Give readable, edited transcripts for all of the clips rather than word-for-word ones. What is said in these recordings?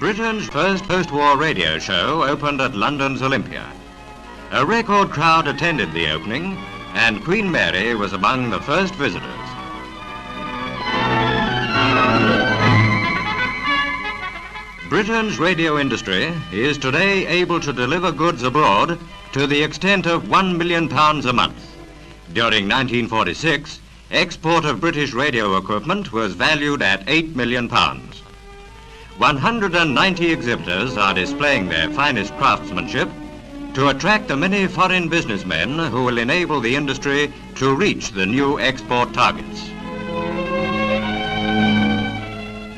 Britain's first post-war radio show opened at London's Olympia. A record crowd attended the opening, and Queen Mary was among the first visitors. Britain's radio industry is today able to deliver goods abroad to the extent of £1 million a month. During 1946, export of British radio equipment was valued at £8 million. 190 exhibitors are displaying their finest craftsmanship to attract the many foreign businessmen who will enable the industry to reach the new export targets.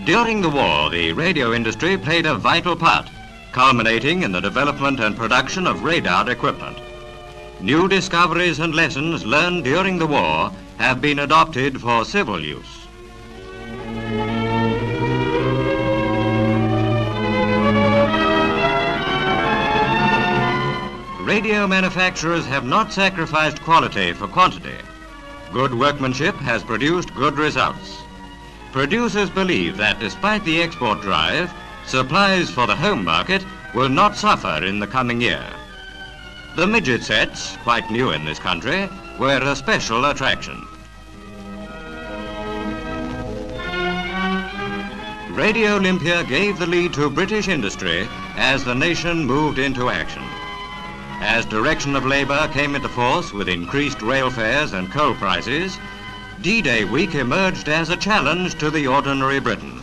During the war, the radio industry played a vital part, culminating in the development and production of radar equipment. New discoveries and lessons learned during the war have been adopted for civil use. Radio manufacturers have not sacrificed quality for quantity. Good workmanship has produced good results. Producers believe that despite the export drive, supplies for the home market will not suffer in the coming year. The midget sets, quite new in this country, were a special attraction. Radiolympia gave the lead to British industry as the nation moved into action. As direction of labour came into force with increased rail fares and coal prices, D-Day week emerged as a challenge to the ordinary Briton.